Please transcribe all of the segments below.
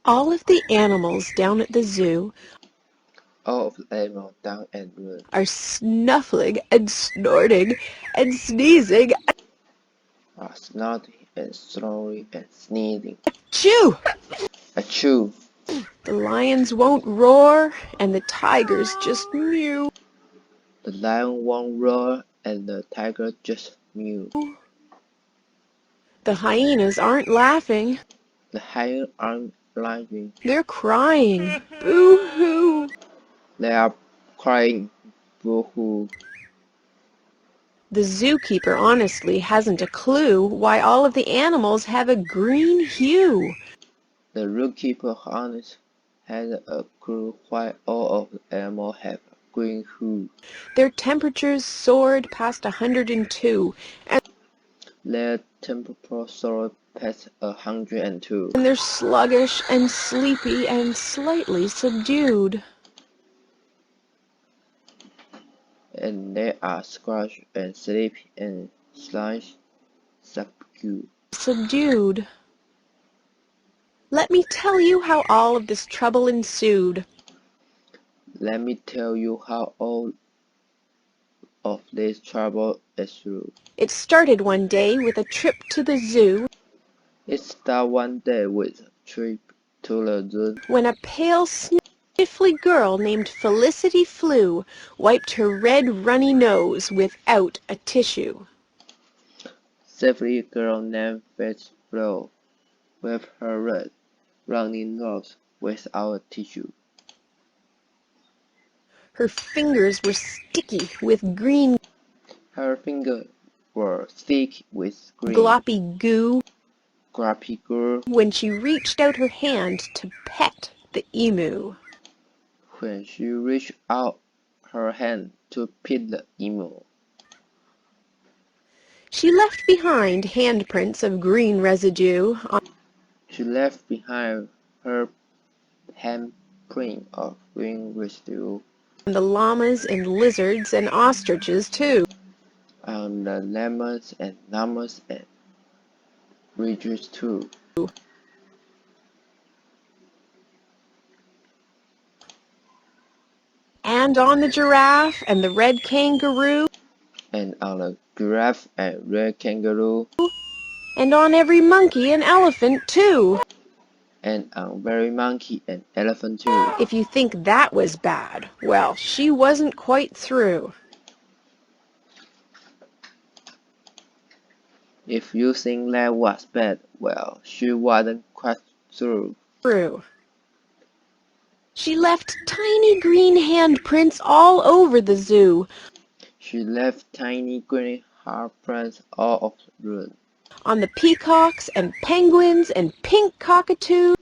All of the animals down at the zoo All of the animals down and run are snuffling and snorting and sneezing. are snorting and snoring and sneezing. Achoo! Achoo! The lions won't roar, and the tigers just mew. The lion won't roar and the tiger just mew. The hyenas aren't laughing. The hyenas aren't laughing. They're crying. Boo-hoo! They are crying. Boo-hoo! The zookeeper honestly hasn't a clue why all of the animals have a green hue. The zookeeper honest has a clue why all of the animals have a green hue. Their temperatures soared past 102, Their temperature soared past 102. and they're sluggish and sleepy and slightly subdued. And they are squashed and sleepy and slightly subdued. Subdued. Let me tell you how all of this trouble ensued. Let me tell you how all of this trouble is through. It started one day with a trip to the zoo It started one day with a trip to the zoo when a pale, sniffly girl named Felicity Flew wiped her red, runny nose without a tissue. Safely girl named Fetch Flow with her red, running nose without a tissue. Her fingers were sticky with green, Her fingers were thick with green, gloppy goo grubby goo. when she reached out her hand to pet the emu. When she reached out her hand to pet the emu, She left behind handprints of green residue she left behind her handprint of green residue on the llamas and lizards and ostriches too. on the lemons and llamas and ridges too. And on the giraffe and the red kangaroo, And on the giraffe and red kangaroo, and on every monkey and elephant too. and on very monkey and elephant too. If you think that was bad, well, she wasn't quite through. If you think that was bad, well, she wasn't quite through. She left tiny green handprints all over the zoo, She left tiny green handprints all over the room, on the peacocks and penguins and pink cockatoos,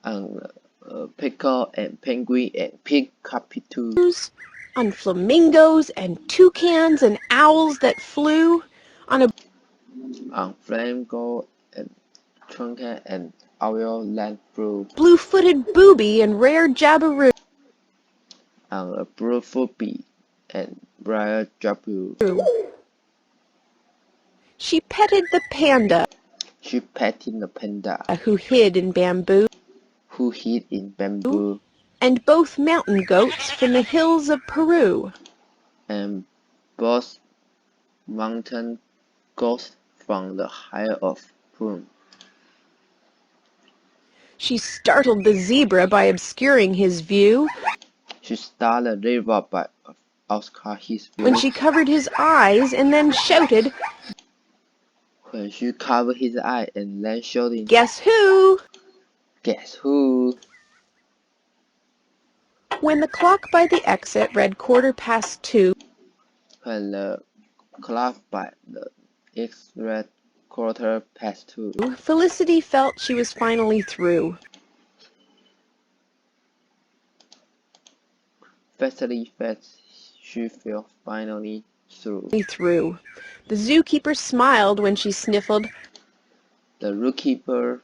on peacock and penguin and pig cockatoos, on flamingos and toucans and owls that flew, on flamingo and toucan and owl that flew, blue-footed booby and rare jabiru. on a blue-footed bee and rare jabiru. She petted the panda, She petted the panda, who hid in bamboo, who hid in bamboo, and both mountain goats from the hills of Peru. and both mountain goats from the high of Peru. She startled the zebra by obscuring his view. She started the river by obscuring his view. When she covered his eyes and then shouted, When she covered his eye and then shouted, "Guess who?" "Guess who?" When the clock by the exit read 2:15, When the clock by the X read 2:15, Felicity felt she was finally through. Felicity felt she felt finally through. The zookeeper smiled when she sniffled. The zookeeper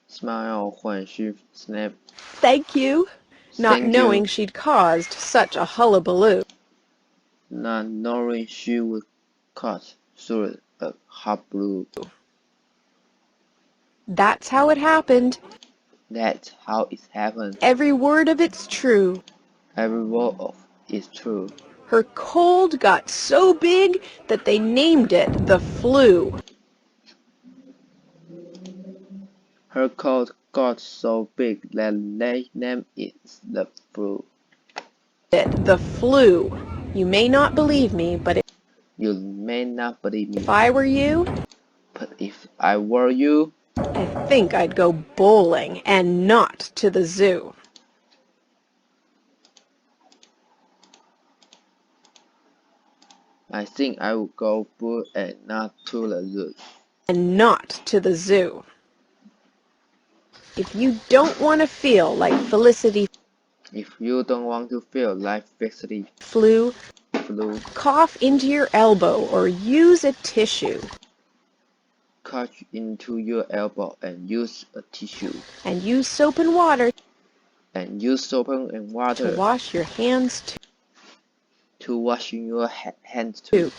smiled when she snapped, "Thank you," not "Thank knowing you," she'd caused such a hullabaloo. not knowing she would cut through a hot blue. That's how it happened. That's how it happened. Every word of it's true. Every word of it's true. Her cold got so big that they named it the flu. Her coat got so big that they named it the flu. The flu. You may not believe me, but You may not believe if me, I were you, but if I were you, I think I'd go bowling and not to the zoo. I think I would go bull and not to the zoo. And not to the zoo. If you don't want to feel like Felicity If you don't want to feel like Felicity flew, flew, cough into your elbow or use a tissue. cut into your elbow and use a tissue. And use soap and water And use soap and to water wash your hands to wash your hands too. too.